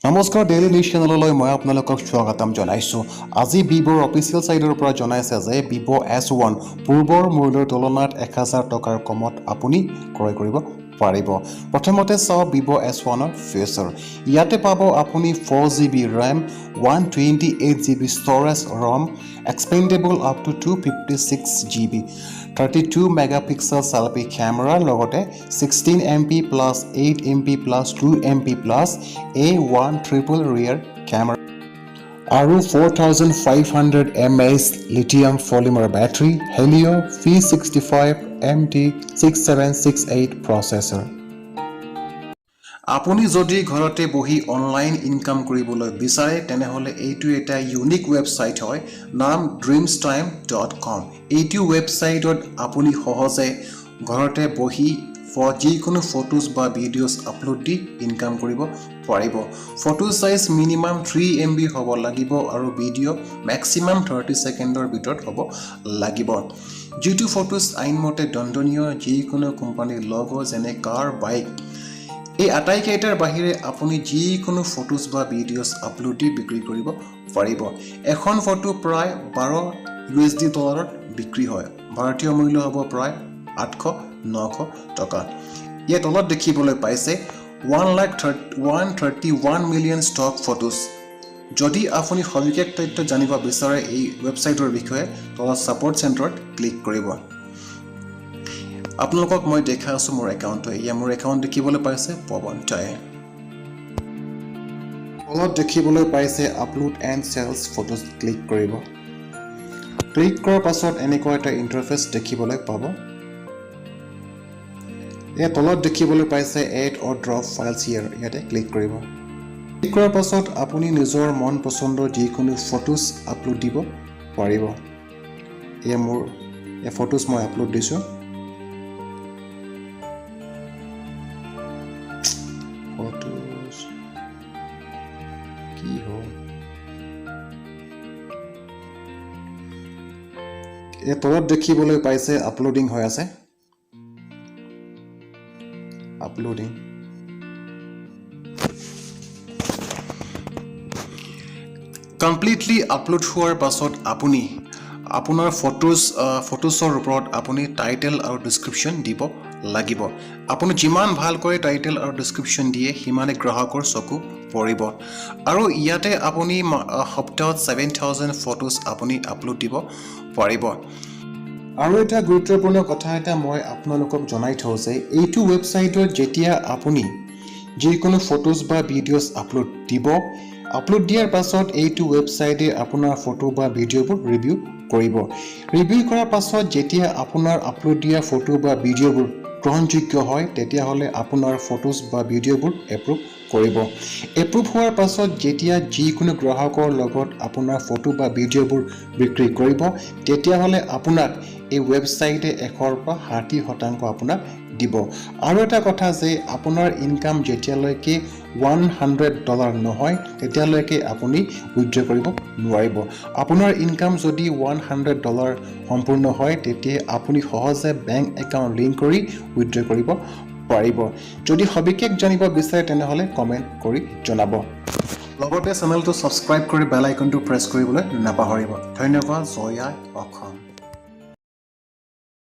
নমস্কাৰ daily news চেনেললৈ মই আপোনালোকক স্বাগতম জনাইছোঁ। আজি ভিভ'ৰ অফিচিয়েল ছাইটৰ পৰা জনাইছে যে ভিভ' S1 পূৰ্বৰ মূল্যৰ তুলনাত 1000 টকাৰ কমত আপুনি ক্ৰয় কৰিব পাৰিব। প্ৰথমতে চাওঁ ভিভ' S1ৰ ফিচাৰ। ইয়াতে পাব আপুনি 4GB RAM, 128GB storage ROM, expandable up to 256GB, 32 megapixel selfie camera, লগতে 16MP plus 8MP plus 2MP plus A1 triple rear camera আৰু 4500 mAh lithium polymer battery, Helio V65MT6768 processor. আপুনি যদি ঘৰতে বহি online income কৰিবলৈ বিচাৰে তেনেহ'লে এইটো এটা ইউনিক ৱেবছাইট হয়, নাম dreamstime.com। এইটো ৱেবছাইটত আপুনি সহজে ঘৰতে বহি যিকোনো ফটোজ বা ভিডিঅ'জ আপলোড দি ইনকাম কৰিব পাৰিব। ফটো চাইজ মিনিমাম 3MB হ'ব লাগিব আৰু ভিডিঅ' মেক্সিমাম 30 ছেকেণ্ডৰ ভিতৰত হ'ব লাগিব। যিটো ফটোজ আইনমতে দণ্ডনীয়, যিকোনো কোম্পানীৰ লগো যেনে কাৰ, বাইক, এই আটাইকেইটাৰ বাহিৰে আপুনি যিকোনো ফটোজ বা ভিডিঅ'জ আপলোড দি বিক্ৰী কৰিব পাৰিব। এখন ফটো প্ৰায় $12 বিক্ৰী হয়। ভাৰতীয় মূল্য হ'ব প্ৰায় 800-900 টকা। ইয়াত তলত দেখিবলৈ পাইছে 131 মিলিয়ন ষ্টক ফটোজ। যদি আপুনি সবিশেষ তথ্য জানিব বিচাৰে এই ৱেবছাইটৰ বিষয়ে তলত ছাপৰ্ট চেণ্টাৰত ক্লিক কৰিব। আপোনালোকক মই দেখাই আছোঁ মোৰ একাউণ্টটো। এয়া মোৰ একাউণ্ট দেখিবলৈ পাইছে পৱন টাই। তলত দেখিবলৈ পাইছে upload and sells photos, click কৰিব। ক্লিক কৰাৰ পাছত এনেকুৱা এটা ইণ্টাৰফেচ দেখিবলৈ পাব। ইয়াত তলত দেখিবলৈ পাইছে এড অৰ ড্ৰপ ফাইলছ হিয়াৰ, ইয়াতে ক্লিক কৰিব। ক্লিক কৰাৰ পাছত আপুনি নিজৰ মন পচন্দৰ যিকোনো ফটোজ আপলোড দিব পাৰিব। এয়া মোৰ ফটোজ মই আপলোড দিছোঁ। ফটোজ কি হ'ল? ইয়াত তলত দেখিবলৈ পাইছে আপলোডিং হৈ আছে। আপলোডিং কমপ্লিটলি আপলোড হোৱাৰ পাছত আপুনি আপোনাৰ ফটোজৰ ওপৰত আপুনি টাইটেল আৰু ডিছক্ৰিপশ্যন দিব লাগিব। আপুনি যিমান ভালকৈ টাইটেল আৰু ডিছক্ৰিপশ্যন দিয়ে সিমানে গ্ৰাহকৰ চকু পৰিব। আৰু ইয়াতে আপুনি সপ্তাহত 7000 ফটোজ আপুনি আপলোড দিব পাৰিব। আৰু এটা গুৰুত্বপূৰ্ণ কথা এটা মই আপোনালোকক জনাই থওঁ যে এইটো ৱেবছাইটত যেতিয়া আপুনি যিকোনো ফটোজ বা ভিডিঅ'জ আপলোড দিয়াৰ পাছত এইটো ৱেবছাইটে আপোনাৰ ফটো বা ভিডিঅ'বোৰ ৰিভিউ কৰিব। ৰিভিউ কৰাৰ পাছত যেতিয়া আপোনাৰ আপলোড দিয়া ফটো বা ভিডিঅ'বোৰ গ্ৰহণযোগ্য হয় তেতিয়াহ'লে আপোনাৰ ফটোজ বা ভিডিঅ'বোৰ এপ্ৰুভ কৰিব। এপ্ৰুভ হোৱাৰ পাছত যেতিয়া যিকোনো গ্ৰাহকৰ লগত আপোনাৰ ফটো বা ভিডিঅ'বোৰ বিক্ৰী কৰিব তেতিয়াহ'লে আপোনাক এই ৱেবছাইটে 100 পৰা 60% আপোনাক দিব। আৰু এটা কথা যে আপোনাৰ ইনকাম যেতিয়ালৈকে $100 নহয় তেতিয়ালৈকে আপুনি উইথড্ৰ কৰিব নোৱাৰিব। আপোনাৰ ইনকাম যদি $100 সম্পূৰ্ণ হয় তেতিয়া আপুনি সহজে বেংক একাউণ্ট লিংক কৰি উইথড্ৰ কৰিব পাৰিব। যদি সবিশেষ জানিব বিচাৰে তেনেহ'লে কমেণ্ট কৰি জনাব। লগতে চেনেলটো ছাবস্ক্ৰাইব কৰি বেল আইকনটো প্ৰেছ কৰিবলৈ নাপাহৰিব। ধন্যবাদ। জয় আই অসম।